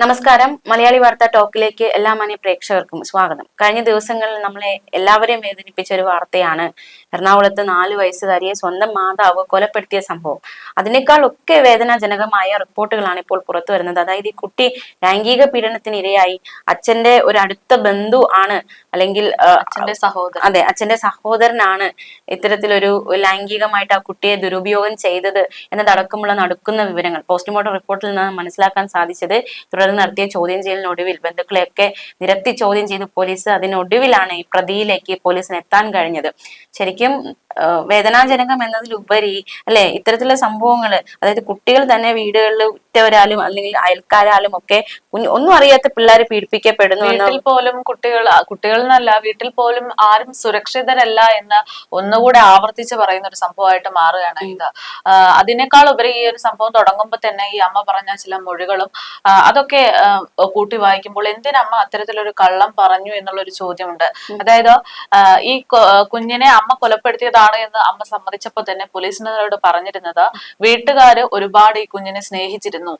നമസ്കാരം. മലയാളി വാർത്താ ടോക്കിലേക്ക് എല്ലാ മാന്യ പ്രേക്ഷകർക്കും സ്വാഗതം. കഴിഞ്ഞ ദിവസങ്ങളിൽ നമ്മളെ എല്ലാവരെയും വേദനിപ്പിച്ച ഒരു വാർത്തയാണ് എറണാകുളത്ത് 4 വയസ്സുകാരിയെ സ്വന്തം മാതാവ് കൊലപ്പെടുത്തിയ സംഭവം. അതിനേക്കാൾ ഒക്കെ വേദനാജനകമായ റിപ്പോർട്ടുകളാണ് ഇപ്പോൾ പുറത്തു വരുന്നത്. അതായത് ഈ കുട്ടി ലൈംഗിക പീഡനത്തിന് ഇരയായി. അച്ഛന്റെ ഒരു അടുത്ത ബന്ധു ആണ്, അല്ലെങ്കിൽ അച്ഛന്റെ സഹോദരൻ. അതെ, അച്ഛന്റെ സഹോദരനാണ് ഇത്തരത്തിലൊരു ലൈംഗികമായിട്ട് ആ കുട്ടിയെ ദുരുപയോഗം ചെയ്തത് എന്നതടക്കമുള്ള നടക്കുന്ന വിവരങ്ങൾ പോസ്റ്റ്മോർട്ടം റിപ്പോർട്ടിൽ നിന്ന് മനസ്സിലാക്കാൻ സാധിച്ചത്. തുടർന്ന് നടത്തിയ ചോദ്യം ചെയ്യലിനൊടുവിൽ ബന്ധുക്കളെയൊക്കെ നിരത്തി ചോദ്യം ചെയ്ത് പോലീസ് അതിനൊടുവിലാണ് ഈ പ്രതിയിലേക്ക് പോലീസിന് എത്താൻ കഴിഞ്ഞത്. ശരിക്കും വേദനാജനകം എന്നതിലുപരി അല്ലെ, ഇത്തരത്തിലുള്ള സംഭവങ്ങൾ, അതായത് കുട്ടികൾ തന്നെ വീടുകളിൽ ഉറ്റവരാലും അല്ലെങ്കിൽ അയൽക്കാരാലും ഒക്കെ ഒന്നും അറിയാത്ത പിള്ളേർ പീഡിപ്പിക്കപ്പെടുന്നു. വീട്ടിൽ പോലും കുട്ടികൾ എന്നല്ല, വീട്ടിൽ പോലും ആരും സുരക്ഷിതരല്ല എന്ന് ഒന്നുകൂടെ ആവർത്തിച്ച് പറയുന്ന ഒരു സംഭവമായിട്ട് മാറുകയാണ് ഇത്. അതിനേക്കാൾ ഉപരി ഈ ഒരു സംഭവം തുടങ്ങുമ്പോൾ തന്നെ ഈ അമ്മ പറഞ്ഞ ചില മൊഴികളും അതൊക്കെ കൂട്ടി വായിക്കുമ്പോൾ എന്തിനമ്മ അത്തരത്തിലൊരു കള്ളം പറഞ്ഞു എന്നുള്ളൊരു ചോദ്യമുണ്ട്. അതായത് ഈ കുഞ്ഞിനെ അമ്മ കൊലപ്പെടുത്തിയതാണ് എന്ന് അമ്മ സമ്മതിച്ചപ്പോൾ തന്നെ പോലീസിനോട് പറഞ്ഞിരുന്നത് വീട്ടുകാര് ഒരുപാട് ഈ കുഞ്ഞിനെ സ്നേഹിച്ചിരുന്നു,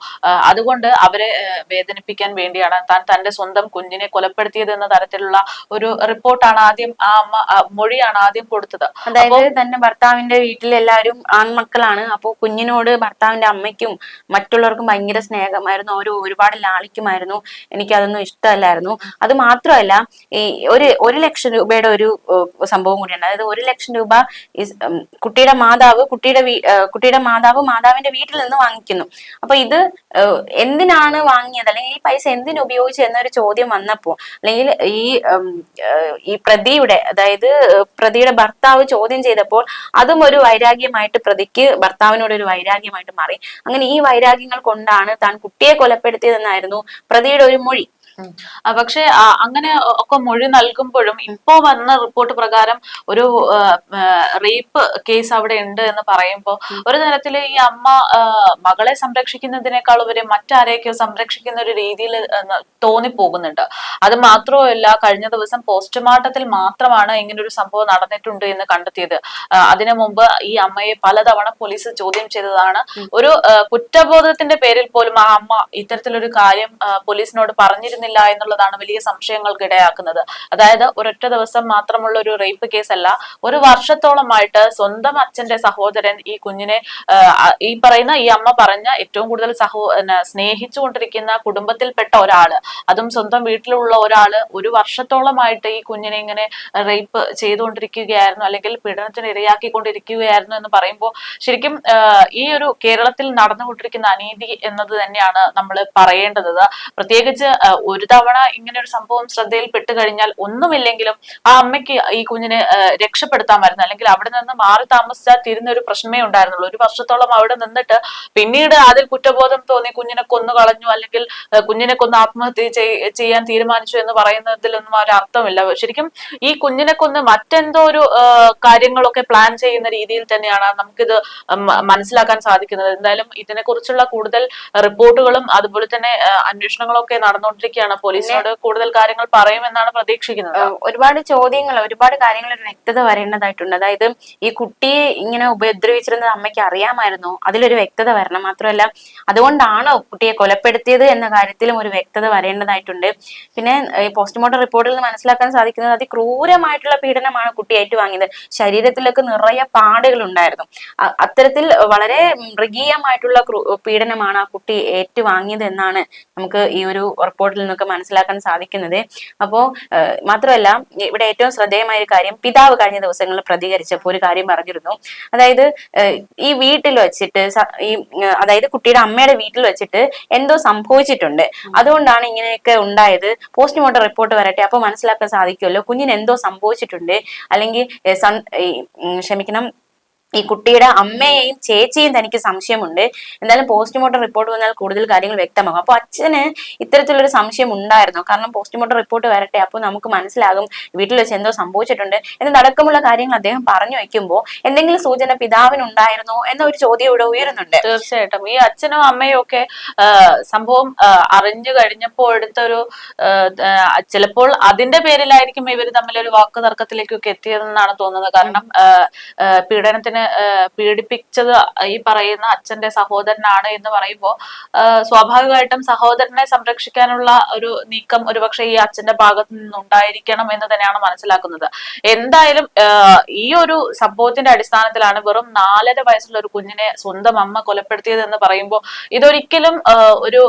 അതുകൊണ്ട് അവരെ വേദനിപ്പിക്കാൻ വേണ്ടിയാണ് താൻ തന്റെ സ്വന്തം കുഞ്ഞിനെ കൊലപ്പെടുത്തിയത് എന്ന തരത്തിലുള്ള ഒരു റിപ്പോർട്ടാണ് ആദ്യം ആ അമ്മ മൊഴിയാണ് ആദ്യം കൊടുത്തത്. അതായത് തന്റെ ഭർത്താവിന്റെ വീട്ടിൽ എല്ലാവരും ആൺമക്കളാണ്. അപ്പോൾ കുഞ്ഞിനോട് ഭർത്താവിന്റെ അമ്മയ്ക്കും മറ്റുള്ളവർക്കും ഭയങ്കര സ്നേഹമായിരുന്നു, അവർ ഒരുപാട് ലാളിക്കുമായിരുന്നു, എനിക്കതൊന്നും ഇഷ്ടമല്ലായിരുന്നു. അത് മാത്രമല്ല, ഈ 1 ലക്ഷം രൂപയുടെ ഒരു സംഭവം കൂടിയുണ്ട്. അതായത് 1 ലക്ഷം രൂപ കുട്ടിയുടെ മാതാവ് മാതാവിന്റെ വീട്ടിൽ നിന്ന് വാങ്ങിക്കുന്നു. അപ്പൊ ഇത് എന്തിനാണ് വാങ്ങിയത്, അല്ലെങ്കിൽ ഈ പൈസ എന്തിനു ഉപയോഗിച്ചു എന്നൊരു ചോദ്യം വന്നപ്പോ, അല്ലെങ്കിൽ ഈ അതായത് പ്രതിയുടെ ഭർത്താവ് ചോദ്യം ചെയ്തപ്പോൾ അതും ഒരു വൈരാഗ്യമായിട്ട്, ഭർത്താവിനോട് ഒരു വൈരാഗ്യമായിട്ട് മാറി. അങ്ങനെ ഈ വൈരാഗ്യങ്ങൾ കൊണ്ടാണ് താൻ കുട്ടിയെ കൊലപ്പെടുത്തിയതെന്നായിരുന്നു പ്രതിയുടെ ഒരു മൊഴി. പക്ഷെ അങ്ങനെ ഒക്കെ മൊഴി നൽകുമ്പോഴും ഇപ്പോ വന്ന റിപ്പോർട്ട് പ്രകാരം ഒരു റേപ്പ് കേസ് അവിടെ ഉണ്ട് എന്ന് പറയുമ്പോൾ ഒരു തരത്തില് ഈ അമ്മ മകളെ സംരക്ഷിക്കുന്നതിനേക്കാൾ ഉപരി മറ്റാരെയൊക്കെയോ സംരക്ഷിക്കുന്ന ഒരു രീതിയിൽ തോന്നിപ്പോകുന്നുണ്ട്. അത് മാത്രമല്ല, കഴിഞ്ഞ ദിവസം പോസ്റ്റ്മോർട്ടത്തിൽ മാത്രമാണ് ഇങ്ങനൊരു സംഭവം നടന്നിട്ടുണ്ട് എന്ന് കണ്ടെത്തിയത്. അതിനു മുമ്പ് ഈ അമ്മയെ പലതവണ പോലീസ് ചോദ്യം ചെയ്തതാണ്. ഒരു കുറ്റബോധത്തിന്റെ പേരിൽ പോലും ആ അമ്മ ഇത്തരത്തിലൊരു കാര്യം പോലീസിനോട് പറഞ്ഞിരുന്നില്ല എന്നുള്ളതാണ് വലിയ സംശയങ്ങൾക്ക് ഇടയാക്കുന്നത്. അതായത് ഒരൊറ്റ ദിവസം മാത്രമുള്ള ഒരു റേപ്പ് കേസ് അല്ല, ഒരു വർഷത്തോളമായിട്ട് സ്വന്തം അച്ഛന്റെ സഹോദരൻ ഈ കുഞ്ഞിനെ ഈ അമ്മ പറഞ്ഞ ഏറ്റവും കൂടുതൽ സ്നേഹിച്ചുകൊണ്ടിരിക്കുന്ന കുടുംബത്തിൽപ്പെട്ട ഒരാള്, അതും സ്വന്തം വീട്ടിലുള്ള ഒരാള് ഒരു വർഷത്തോളമായിട്ട് ഈ കുഞ്ഞിനെ ഇങ്ങനെ റേപ്പ് ചെയ്തുകൊണ്ടിരിക്കുകയായിരുന്നു, അല്ലെങ്കിൽ പീഡനത്തിന് ഇരയാക്കിക്കൊണ്ടിരിക്കുകയായിരുന്നു എന്ന് പറയുമ്പോൾ ശരിക്കും ഈ ഒരു കേരളത്തിൽ നടന്നുകൊണ്ടിരിക്കുന്ന അനീതി എന്നത് തന്നെയാണ് നമ്മൾ പറയേണ്ടത്. പ്രത്യേകിച്ച് ഒരു തവണ ഇങ്ങനെ ഒരു സംഭവം ശ്രദ്ധയിൽപ്പെട്ട് കഴിഞ്ഞാൽ ഒന്നുമില്ലെങ്കിലും ആ അമ്മയ്ക്ക് ഈ കുഞ്ഞിനെ രക്ഷപ്പെടുത്താമായിരുന്നു, അല്ലെങ്കിൽ അവിടെ നിന്ന് മാറി താമസിച്ചാൽ തീരുന്ന ഒരു പ്രശ്നമേ ഉണ്ടായിരുന്നുള്ളൂ. ഒരു വർഷത്തോളം അവിടെ നിന്നിട്ട് പിന്നീട് അതിൽ കുറ്റബോധം തോന്നി കുഞ്ഞിനെ കൊന്നു കളഞ്ഞു, അല്ലെങ്കിൽ കുഞ്ഞിനെ കൊന്ന് ആത്മഹത്യ ചെയ്യാൻ തീരുമാനിച്ചു എന്ന് പറയുന്നതിലൊന്നും ഒരു അർത്ഥമില്ല. ശരിക്കും ഈ കുഞ്ഞിനെ കൊന്ന് മറ്റെന്തോ ഒരു കാര്യങ്ങളൊക്കെ പ്ലാൻ ചെയ്യുന്ന രീതിയിൽ തന്നെയാണ് നമുക്കിത് മനസ്സിലാക്കാൻ സാധിക്കുന്നത്. എന്തായാലും ഇതിനെ കുറിച്ചുള്ള കൂടുതൽ റിപ്പോർട്ടുകളും അതുപോലെ തന്നെ അന്വേഷണങ്ങളും ഒക്കെ നടന്നുകൊണ്ടിരിക്കുകയാണ്. പോലീസിനോട് കൂടുതൽ കാര്യങ്ങൾ പറയുമെന്നാണ് പ്രതീക്ഷിക്കുന്നത്. ഒരുപാട് ചോദ്യങ്ങൾ, ഒരുപാട് കാര്യങ്ങൾ ഒരു വ്യക്തത വരേണ്ടതായിട്ടുണ്ട്. അതായത് ഈ കുട്ടിയെ ഇങ്ങനെ ഉപദ്രവിച്ചിരുന്നത് അമ്മയ്ക്ക് അറിയാമായിരുന്നു, അതിലൊരു വ്യക്തത വരണം. മാത്രമല്ല, അതുകൊണ്ടാണോ കുട്ടിയെ കൊലപ്പെടുത്തിയത് എന്ന കാര്യത്തിലും ഒരു വ്യക്തത വരേണ്ടതായിട്ടുണ്ട്. പിന്നെ ഈ പോസ്റ്റ്മോർട്ടം റിപ്പോർട്ടിൽ നിന്ന് മനസ്സിലാക്കാൻ സാധിക്കുന്നത് അതിക്രൂരമായിട്ടുള്ള പീഡനമാണ് കുട്ടി ഏറ്റുവാങ്ങിയത്. ശരീരത്തിലൊക്കെ നിറയെ പാടുകൾ ഉണ്ടായിരുന്നു. അത്തരത്തിൽ വളരെ മൃഗീയമായിട്ടുള്ള പീഡനമാണ് ആ കുട്ടി ഏറ്റുവാങ്ങിയത് എന്നാണ് നമുക്ക് ഈ ഒരു റിപ്പോർട്ടിൽ നിന്നൊക്കെ മനസ്സിലാക്കാൻ സാധിക്കുന്നത്. അപ്പോ മാത്രമല്ല, ഇവിടെ ഏറ്റവും ശ്രദ്ധേയമായ ഒരു കാര്യം, പിതാവ് കഴിഞ്ഞ ദിവസങ്ങളിൽ പ്രതികരിച്ചപ്പോൾ ഒരു കാര്യം പറഞ്ഞിരുന്നു. അതായത് ഈ വീട്ടിൽ വെച്ചിട്ട് അതായത് കുട്ടിയുടെ അമ്മയുടെ വീട്ടിൽ വെച്ചിട്ട് എന്തോ സംഭവിച്ചിട്ടുണ്ട്, അതുകൊണ്ടാണ് ഇങ്ങനെയൊക്കെ ഉണ്ടായത്. പോസ്റ്റ്മോർട്ടം റിപ്പോർട്ട് വരട്ടെ, അപ്പൊ മനസ്സിലാക്കാൻ സാധിക്കുമല്ലോ കുഞ്ഞിന് എന്തോ സംഭവിച്ചിട്ടുണ്ട്, അല്ലെങ്കിൽ ക്ഷമിക്കണം, ഈ കുട്ടിയുടെ അമ്മയെയും ചേച്ചിയും തനിക്ക് സംശയമുണ്ട്. എന്തായാലും പോസ്റ്റ്മോർട്ടം റിപ്പോർട്ട് വന്നാൽ കൂടുതൽ കാര്യങ്ങൾ വ്യക്തമാകും. അപ്പൊ അച്ഛന് ഇത്തരത്തിലൊരു സംശയം ഉണ്ടായിരുന്നു. കാരണം പോസ്റ്റ്മോർട്ടം റിപ്പോർട്ട് വരട്ടെ, അപ്പോൾ നമുക്ക് മനസ്സിലാകും വീട്ടിൽ വെച്ച് എന്തോ സംഭവിച്ചിട്ടുണ്ട് എന്നതടക്കമുള്ള കാര്യങ്ങൾ അദ്ദേഹം പറഞ്ഞു വെക്കുമ്പോൾ എന്തെങ്കിലും സൂചന പിതാവിനുണ്ടായിരുന്നോ എന്ന ഒരു ചോദ്യം ഇവിടെ ഉയരുന്നുണ്ട്. തീർച്ചയായിട്ടും ഈ അച്ഛനും അമ്മയും ഒക്കെ സംഭവം അറിഞ്ഞു കഴിഞ്ഞപ്പോൾ എടുത്തൊരു ചിലപ്പോൾ അതിന്റെ പേരിലായിരിക്കും ഇവർ തമ്മിലൊരു വാക്ക് തർക്കത്തിലേക്കൊക്കെ എത്തിയതെന്നാണ് തോന്നുന്നത്. കാരണം പീഡനത്തിന് കുഞ്ഞിനെ പീഡിപ്പിച്ചത് ഈ പറയുന്ന അച്ഛന്റെ സഹോദരനാണ് എന്ന് പറയുമ്പോൾ സ്വാഭാവികമായിട്ടും സഹോദരനെ സംരക്ഷിക്കാനുള്ള ഒരു നീക്കം ഒരുപക്ഷെ ഈ അച്ഛന്റെ ഭാഗത്തു നിന്നുണ്ടായിരിക്കണം എന്ന് തന്നെയാണ് മനസ്സിലാക്കുന്നത്. എന്തായാലും ഈ ഒരു സംഭവത്തിന്റെ അടിസ്ഥാനത്തിലാണ് വെറും 4.5 വയസ്സുള്ള ഒരു കുഞ്ഞിനെ സ്വന്തം അമ്മ കൊലപ്പെടുത്തിയത് എന്ന് പറയുമ്പോൾ ഇതൊരിക്കലും ഒരു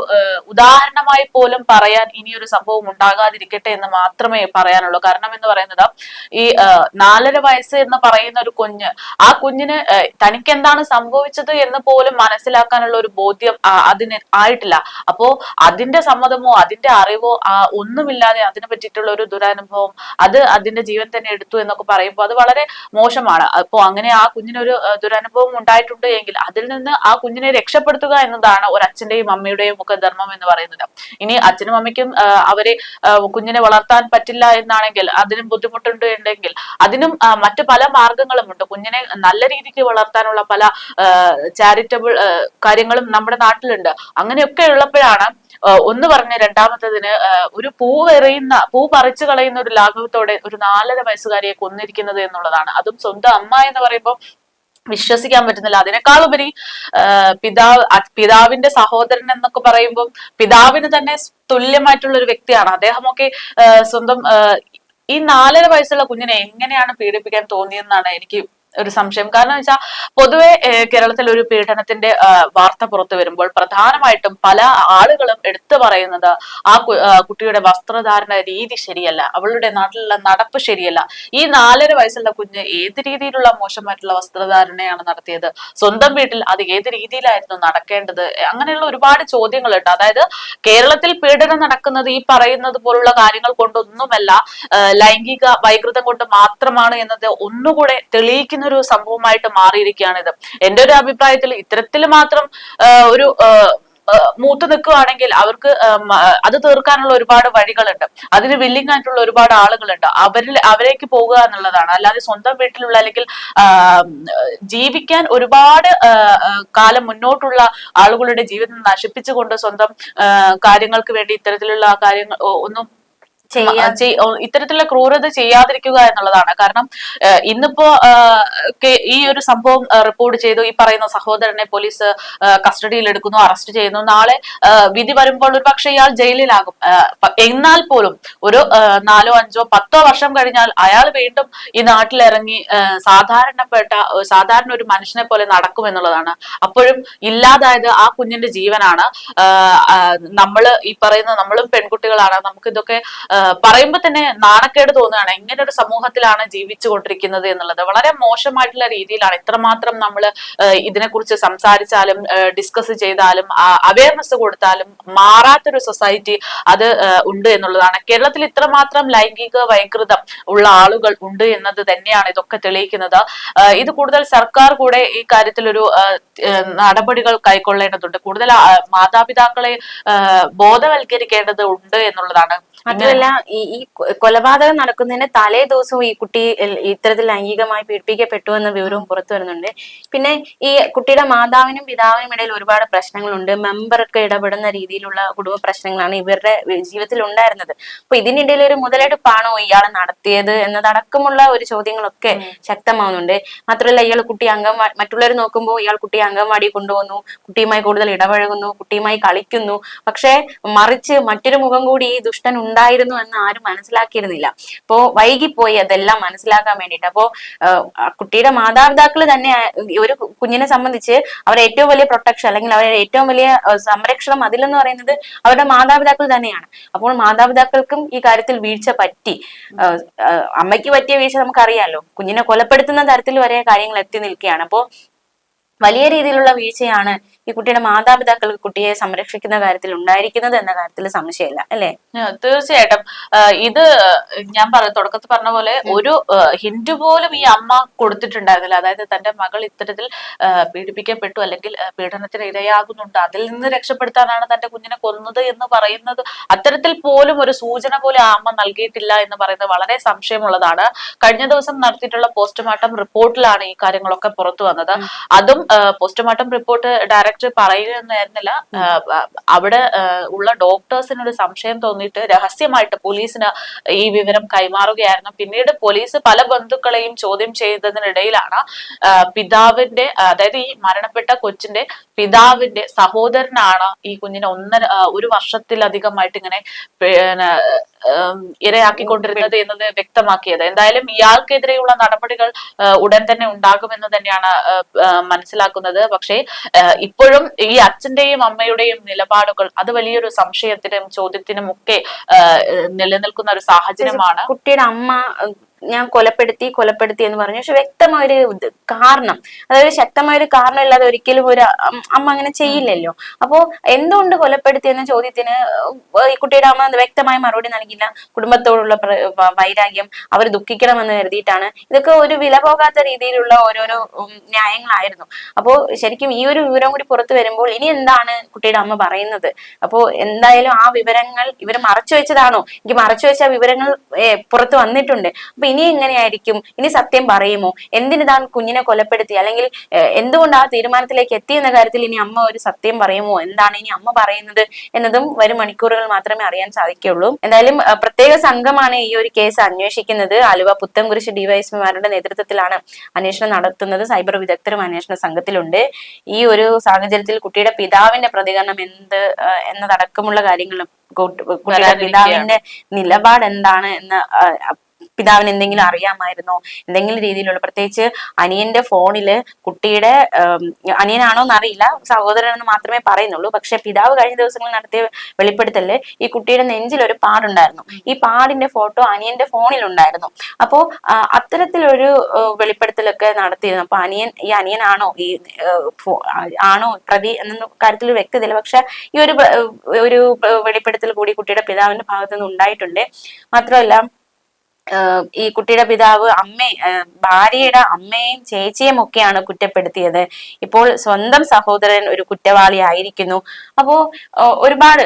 ഉദാഹരണമായി പോലും പറയാൻ ഇനിയൊരു സംഭവം ഉണ്ടാകാതിരിക്കട്ടെ എന്ന് മാത്രമേ പറയാനുള്ളൂ. കാരണം എന്ന് പറയുന്നത് ഈ 4.5 വയസ്സ് എന്ന് പറയുന്ന ഒരു കുഞ്ഞ്, ആ കുഞ്ഞിന് തനിക്ക് എന്താണ് സംഭവിച്ചത് എന്ന് പോലും മനസ്സിലാക്കാനുള്ള ഒരു ബോധ്യം അതിന് ആയിട്ടില്ല. അപ്പോ അതിന്റെ സമ്മതമോ അതിന്റെ അറിവോ ഒന്നുമില്ലാതെ അതിനെ പറ്റിയിട്ടുള്ള ഒരു ദുരനുഭവം അത് അതിന്റെ ജീവൻ തന്നെ എടുത്തു എന്നൊക്കെ പറയുമ്പോൾ അത് വളരെ മോശമാണ്. അപ്പോ അങ്ങനെ ആ കുഞ്ഞിനൊരു ദുരനുഭവം ഉണ്ടായിട്ടുണ്ട് എങ്കിൽ അതിൽ നിന്ന് ആ കുഞ്ഞിനെ രക്ഷപ്പെടുത്തുക എന്നതാണ് ഒരു അച്ഛന്റെയും അമ്മയുടെയും ഒക്കെ ധർമ്മം എന്ന് പറയുന്നത്. ഇനി അച്ഛനും അമ്മയ്ക്കും അവരെ കുഞ്ഞിനെ വളർത്താൻ പറ്റില്ല എന്നാണെങ്കിൽ, അതിനും ബുദ്ധിമുട്ടുണ്ട് ഉണ്ടെങ്കിൽ അതിനും മറ്റു പല മാർഗങ്ങളുമുണ്ട്. കുഞ്ഞിനെ നല്ല രീതിക്ക് വളർത്താനുള്ള പല ചാരിറ്റബിൾ കാര്യങ്ങളും നമ്മുടെ നാട്ടിലുണ്ട്. അങ്ങനെയൊക്കെ ഉള്ളപ്പോഴാണ് ഒന്ന് പറഞ്ഞ രണ്ടാമത്തതിന് ഒരു പൂ പറിച്ചു കളയുന്ന ഒരു ലാഘവത്തോടെ ഒരു 4.5 വയസ്സുകാരിയെ കൊന്നിരിക്കുന്നത് എന്നുള്ളതാണ്. അതും സ്വന്തം അമ്മ എന്ന് പറയുമ്പോൾ വിശ്വസിക്കാൻ പറ്റുന്നില്ല. അതിനേക്കാളുപരി പിതാവിന്റെ സഹോദരൻ എന്നൊക്കെ പറയുമ്പോൾ പിതാവിന് തന്നെ തുല്യമായിട്ടുള്ള ഒരു വ്യക്തിയാണ് അദ്ദേഹമൊക്കെ. സ്വന്തം ഈ 4.5 വയസ്സുള്ള കുഞ്ഞിനെ എങ്ങനെയാണ് പീഡിപ്പിക്കാൻ തോന്നിയെന്നാണ് എനിക്ക് ഒരു സംശയം. കാരണം വെച്ചാൽ പൊതുവെ കേരളത്തിൽ ഒരു പീഡനത്തിന്റെ വാർത്ത പുറത്തു വരുമ്പോൾ പ്രധാനമായിട്ടും പല ആളുകളും എടുത്തു പറയുന്നത് ആ കുട്ടിയുടെ വസ്ത്രധാരണ രീതി ശരിയല്ല, അവളുടെ നാട്ടിലുള്ള നടപ്പ് ശരിയല്ല. ഈ 4.5 വയസ്സുള്ള കുഞ്ഞ് ഏത് രീതിയിലുള്ള മോശമായിട്ടുള്ള വസ്ത്രധാരണയാണ് നടത്തിയത്, സ്വന്തം വീട്ടിൽ അത് ഏത് രീതിയിലായിരുന്നു നടക്കേണ്ടത്, അങ്ങനെയുള്ള ഒരുപാട് ചോദ്യങ്ങളുണ്ട്. അതായത് കേരളത്തിൽ പീഡനം നടക്കുന്നത് ഈ പറയുന്നത് പോലുള്ള കാര്യങ്ങൾ കൊണ്ടൊന്നുമല്ല, ലൈംഗിക വൈകൃതം കൊണ്ട് മാത്രമാണ് എന്നത് ഒന്നുകൂടെ തെളിയിക്കുന്ന ഒരു സംഭവമായിട്ട് മാറിയിരിക്കുകയാണ് ഇത്. എന്റെ ഒരു അഭിപ്രായത്തിൽ ഇത്തരത്തിൽ മാത്രം ഒരു മൂത്തു നിൽക്കുകയാണെങ്കിൽ അവർക്ക് അത് തീർക്കാനുള്ള ഒരുപാട് വഴികളുണ്ട്, അതിന് വില്ലിംഗ് ആയിട്ടുള്ള ഒരുപാട് ആളുകളുണ്ട്. അവരേക്ക് പോകുക എന്നുള്ളതാണ്. അല്ലാതെ സ്വന്തം വീട്ടിലുള്ള അല്ലെങ്കിൽ ജീവിക്കാൻ ഒരുപാട് കാലം മുന്നോട്ടുള്ള ആളുകളുടെ ജീവിതം നശിപ്പിച്ചുകൊണ്ട് സ്വന്തം കാര്യങ്ങൾക്ക് വേണ്ടി ഇത്തരത്തിലുള്ള കാര്യങ്ങൾ ഒന്നും ഇത്തരത്തിലുള്ള ക്രൂരത ചെയ്യാതിരിക്കുക എന്നുള്ളതാണ്. കാരണം ഇന്നിപ്പോ ഈ ഒരു സംഭവം റിപ്പോർട്ട് ചെയ്തു, ഈ പറയുന്ന സഹോദരനെ പോലീസ് കസ്റ്റഡിയിൽ എടുക്കുന്നു, അറസ്റ്റ് ചെയ്യുന്നു. നാളെ വിധി വരുമ്പോൾ ഒരു പക്ഷേ ഇയാൾ ജയിലിലാകും. എന്നാൽ പോലും ഒരു 4, 5, 10 വർഷം കഴിഞ്ഞാൽ അയാൾ വീണ്ടും ഈ നാട്ടിലിറങ്ങി സാധാരണ ഒരു മനുഷ്യനെ പോലെ നടക്കും എന്നുള്ളതാണ്. അപ്പോഴും ഇല്ലാതായത് ആ കുഞ്ഞിന്റെ ജീവനാണ്. ഈ പറയുന്ന നമ്മളും പെൺകുട്ടികളാണ്. നമുക്കിതൊക്കെ പറയുമ്പോ തന്നെ നാണക്കേട് തോന്നുകയാണ്. ഇങ്ങനെ ഒരു സമൂഹത്തിലാണ് ജീവിച്ചു കൊണ്ടിരിക്കുന്നത് എന്നുള്ളത് വളരെ മോശമായിട്ടുള്ള രീതിയിലാണ്. ഇത്രമാത്രം നമ്മൾ ഇതിനെക്കുറിച്ച് സംസാരിച്ചാലും ഡിസ്കസ് ചെയ്താലും അവയർനെസ് കൊടുത്താലും മാറാത്തൊരു സൊസൈറ്റി അത് ഉണ്ട് എന്നുള്ളതാണ്. കേരളത്തിൽ ഇത്രമാത്രം ലൈംഗിക വൈകൃതം ഉള്ള ആളുകൾ ഉണ്ട് എന്നത് തന്നെയാണ് ഇതൊക്കെ തെളിയിക്കുന്നത്. ഇത് കൂടുതൽ സർക്കാർ കൂടെ ഈ കാര്യത്തിൽ ഒരു നടപടികൾ കൈക്കൊള്ളേണ്ടതുണ്ട്. കൂടുതൽ മാതാപിതാക്കളെ ബോധവൽക്കരിക്കേണ്ടത് ഉണ്ട് എന്നുള്ളതാണ്. മാത്രമല്ല ഈ കൊലപാതകം നടക്കുന്നതിന് തലേ ദിവസവും ഈ കുട്ടി ഇത്തരത്തിൽ ലൈംഗികമായി പീഡിപ്പിക്കപ്പെട്ടു എന്ന വിവരവും പുറത്തു വരുന്നുണ്ട്. പിന്നെ ഈ കുട്ടിയുടെ മാതാവിനും പിതാവിനും ഇടയിൽ ഒരുപാട് പ്രശ്നങ്ങളുണ്ട്. മെമ്പറൊക്കെ ഇടപെടുന്ന രീതിയിലുള്ള കുടുംബ പ്രശ്നങ്ങളാണ് ഇവരുടെ ജീവിതത്തിൽ ഉണ്ടായിരുന്നത്. അപ്പൊ ഇതിനിടയിൽ ഒരു മുതലെടുപ്പാണോ ഇയാൾ നടത്തിയത് എന്നതടക്കമുള്ള ഒരു ചോദ്യങ്ങളൊക്കെ ശക്തമാവുന്നുണ്ട്. മാത്രമല്ല ഇയാൾ മറ്റുള്ളവർ നോക്കുമ്പോൾ ഇയാൾ കുട്ടിയെ അംഗൻവാടി കൊണ്ടുപോകുന്നു, കുട്ടിയുമായി കൂടുതൽ ഇടപഴകുന്നു, കുട്ടിയുമായി കളിക്കുന്നു. പക്ഷെ മറിച്ച് മറ്റൊരു മുഖം കൂടി ഈ ദുഷ്ടൻ ഉണ്ടായിരുന്നു എന്ന് ആരും മനസ്സിലാക്കിയിരുന്നില്ല. അപ്പോ വൈകിപ്പോയി അതെല്ലാം മനസ്സിലാക്കാൻ വേണ്ടിയിട്ട്. അപ്പോ കുട്ടിയുടെ മാതാപിതാക്കൾ തന്നെ ഒരു കുഞ്ഞിനെ സംബന്ധിച്ച് അവരുടെ ഏറ്റവും വലിയ പ്രൊട്ടക്ഷൻ അല്ലെങ്കിൽ അവരുടെ ഏറ്റവും വലിയ സംരക്ഷണം അതിലെന്ന് പറയുന്നത് അവരുടെ മാതാപിതാക്കൾ തന്നെയാണ്. അപ്പോൾ മാതാപിതാക്കൾക്കും ഈ കാര്യത്തിൽ വീഴ്ച പറ്റി. അമ്മയ്ക്ക് പറ്റിയ വീഴ്ച നമുക്കറിയാലോ, കുഞ്ഞിനെ കൊലപ്പെടുത്തുന്ന തരത്തിൽ വരെ കാര്യങ്ങൾ എത്തി നിൽക്കുകയാണ്. അപ്പോ വലിയ രീതിയിലുള്ള വീഴ്ചയാണ് ഈ കുട്ടിയുടെ മാതാപിതാക്കൾക്ക് കുട്ടിയെ സംരക്ഷിക്കുന്ന കാര്യത്തിൽ ഉണ്ടായിരിക്കുന്നത് എന്ന കാര്യത്തിൽ സംശയമില്ല, അല്ലെ? തീർച്ചയായിട്ടും. ഇത് ഞാൻ തുടക്കത്തിൽ പറഞ്ഞ പോലെ ഒരു ഹിന്റ് പോലും ഈ അമ്മ കൊടുത്തിട്ടുണ്ടായിരുന്നില്ല. അതായത് തന്റെ മകൾ ഇത്തരത്തിൽ പീഡിപ്പിക്കപ്പെട്ടു അല്ലെങ്കിൽ പീഡനത്തിന് ഇരയാകുന്നുണ്ട്, അതിൽ നിന്ന് രക്ഷപ്പെടുത്താനാണ് തന്റെ കുഞ്ഞിനെ കൊന്നത് എന്ന് പറയുന്നത് അത്തരത്തിൽ പോലും ഒരു സൂചന പോലെ ആ അമ്മ നൽകിയിട്ടില്ല എന്ന് പറയുന്നത് വളരെ സംശയമുള്ളതാണ്. കഴിഞ്ഞ ദിവസം നടത്തിയിട്ടുള്ള പോസ്റ്റ്മോർട്ടം റിപ്പോർട്ടിലാണ് ഈ കാര്യങ്ങളൊക്കെ പുറത്തു വന്നത്. അതും പോസ്റ്റ്മോർട്ടം റിപ്പോർട്ട് ഡയറക്ടർ പറയുകയൊന്നായിരുന്നില്ല. അവിടെ ഉള്ള ഡോക്ടേഴ്സിനൊരു സംശയം തോന്നിയിട്ട് രഹസ്യമായിട്ട് പോലീസിന് ഈ വിവരം കൈമാറുകയായിരുന്നു. പിന്നീട് പോലീസ് പല ബന്ധുക്കളെയും ചോദ്യം ചെയ്തതിനിടയിലാണ് പിതാവിന്റെ, അതായത് ഈ മരണപ്പെട്ട കൊച്ചിന്റെ പിതാവിന്റെ സഹോദരനാണ് ഈ കുഞ്ഞിനെ ഒരു വർഷത്തിലധികമായിട്ട് ഇങ്ങനെ ഇരയാക്കിക്കൊണ്ടിരുന്നത് എന്നത് വ്യക്തമാക്കിയത്. എന്തായാലും ഇയാൾക്കെതിരെയുള്ള നടപടികൾ ഉടൻ തന്നെ ഉണ്ടാകുമെന്ന് തന്നെയാണ് മനസ്സിലാക്കുന്നത്. പക്ഷേ ഇപ്പോഴും ഈ അച്ഛന്റെയും അമ്മയുടെയും നിലപാടുകൾ അത് വലിയൊരു സംശയത്തിനും ചോദ്യത്തിനും ഒക്കെ നിലനിൽക്കുന്ന ഒരു സാഹചര്യമാണ്. കുട്ടിയുടെ അമ്മ ഞാൻ കൊലപ്പെടുത്തി എന്ന് പറഞ്ഞു. പക്ഷെ വ്യക്തമായൊരു കാരണം, അതായത് ശക്തമായൊരു കാരണം ഇല്ലാതെ ഒരിക്കലും ഒരു അമ്മ അങ്ങനെ ചെയ്യില്ലല്ലോ. അപ്പോ എന്തുകൊണ്ട് കൊലപ്പെടുത്തി എന്ന ചോദ്യത്തിന് ഈ കുട്ടിയുടെ അമ്മ വ്യക്തമായ മറുപടി നൽകില്ല. കുടുംബത്തോടുള്ള വൈരാഗ്യം, അവർ ദുഃഖിക്കണമെന്ന് കരുതിയിട്ടാണ്. ഇതൊക്കെ ഒരു വില പോകാത്ത രീതിയിലുള്ള ഓരോരോ ന്യായങ്ങളായിരുന്നു. അപ്പോ ശരിക്കും ഈ ഒരു വിവരം കൂടി പുറത്തു വരുമ്പോൾ ഇനി എന്താണ് കുട്ടിയുടെ അമ്മ പറയുന്നത്? അപ്പോ എന്തായാലും ആ വിവരങ്ങൾ ഇവർ മറച്ചു വെച്ചതാണോ? എനിക്ക് മറച്ചു വെച്ച വിവരങ്ങൾ പുറത്തു വന്നിട്ടുണ്ട്. അപ്പൊ ഇനി എങ്ങനെയായിരിക്കും? ഇനി സത്യം പറയുമോ? എന്തിന് താൻ കുഞ്ഞിനെ കൊലപ്പെടുത്തി, അല്ലെങ്കിൽ എന്തുകൊണ്ട് ആ തീരുമാനത്തിലേക്ക് എത്തി എന്ന കാര്യത്തിൽ ഇനി അമ്മ ഒരു സത്യം പറയുമോ? എന്താണ് ഇനി അമ്മ പറയുന്നത് എന്നതും വരും മണിക്കൂറുകൾ മാത്രമേ അറിയാൻ സാധിക്കുള്ളൂ. എന്തായാലും പ്രത്യേക സംഘമാണ് ഈ ഒരു കേസ് അന്വേഷിക്കുന്നത്. ആലുവ പുത്തൻകുരിശ് ഡിവൈഎസ്പിമാരുടെ നേതൃത്വത്തിലാണ് അന്വേഷണം നടത്തുന്നത്. സൈബർ വിദഗ്ധരും അന്വേഷണ സംഘത്തിലുണ്ട്. ഈ ഒരു സാഹചര്യത്തിൽ കുട്ടിയുടെ പിതാവിന്റെ പ്രതികരണം എന്നതടക്കമുള്ള കാര്യങ്ങളും കുട്ടിയുടെ പിതാവിന്റെ നിലപാട് എന്താണ് എന്ന് പിതാവിന് എന്തെങ്കിലും അറിയാമായിരുന്നോ? എന്തെങ്കിലും രീതിയിലുള്ള, പ്രത്യേകിച്ച് അനിയന്റെ ഫോണില് കുട്ടിയുടെ അനിയനാണോ എന്നറിയില്ല, സഹോദരൻ എന്ന് മാത്രമേ പറയുന്നുള്ളൂ. പക്ഷെ പിതാവ് കഴിഞ്ഞ ദിവസങ്ങളിൽ നടത്തിയ വെളിപ്പെടുത്തല് ഈ കുട്ടിയുടെ നെഞ്ചിൽ ഒരു പാടുണ്ടായിരുന്നു. ഈ പാടിന്റെ ഫോട്ടോ അനിയന്റെ ഫോണിലുണ്ടായിരുന്നു. അപ്പോ അത്തരത്തിലൊരു വെളിപ്പെടുത്തലൊക്കെ നടത്തിയിരുന്നു. അപ്പൊ ഈ അനിയനാണോ ആണോ പ്രതി എന്ന കാര്യത്തിൽ വ്യക്തതയില്ല. പക്ഷെ ഈ ഒരു വെളിപ്പെടുത്തൽ കൂടി കുട്ടിയുടെ പിതാവിന്റെ ഭാഗത്തു നിന്ന് ഉണ്ടായിട്ടുണ്ട്. മാത്രമല്ല ഈ കുട്ടിയുടെ പിതാവ് ഭാര്യയുടെ അമ്മയും ചേച്ചിയും ഒക്കെയാണ് കുറ്റപ്പെടുത്തിയത്. ഇപ്പോൾ സ്വന്തം സഹോദരൻ ഒരു കുറ്റവാളി ആയിരിക്കുന്നു. അപ്പോ ഒരുപാട്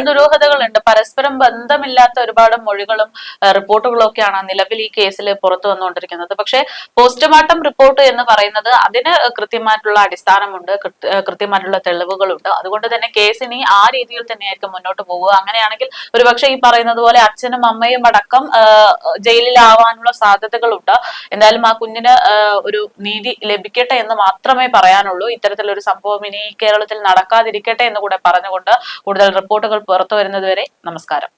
ദുരൂഹതകളുണ്ട്. പരസ്പരം ബന്ധമില്ലാത്ത ഒരുപാട് മൊഴികളും റിപ്പോർട്ടുകളും ഒക്കെയാണ് നിലവിൽ ഈ കേസിൽ പുറത്തു വന്നുകൊണ്ടിരിക്കുന്നത്. പക്ഷേ പോസ്റ്റ്മോർട്ടം റിപ്പോർട്ട് എന്ന് പറയുന്നത് അതിന് കൃത്യമായിട്ടുള്ള അടിസ്ഥാനമുണ്ട്, കൃത്യമായിട്ടുള്ള തെളിവുകളുണ്ട്. അതുകൊണ്ട് തന്നെ കേസിനി ആ രീതിയിൽ തന്നെയായിരിക്കും മുന്നോട്ട് പോവുക. അങ്ങനെയാണെങ്കിൽ ഒരുപക്ഷെ ഈ പറയുന്നത് പോലെ അച്ഛനും അമ്മയും അടക്കം ജയിലിലാവാനുള്ള സാധ്യതകളുണ്ട്. എന്തായാലും ആ കുഞ്ഞിന് ഒരു നീതി ലഭിക്കട്ടെ എന്ന് മാത്രമേ പറയാനുള്ളൂ. ഇത്തരത്തിലൊരു സംഭവം ഇനി കേരളത്തിൽ നടക്കാതിരിക്കട്ടെ എന്ന് കൂടെ പറഞ്ഞുകൊണ്ട് കൂടുതൽ റിപ്പോർട്ടുകൾ പുറത്തു വരുന്നതുവരെ നമസ്കാരം.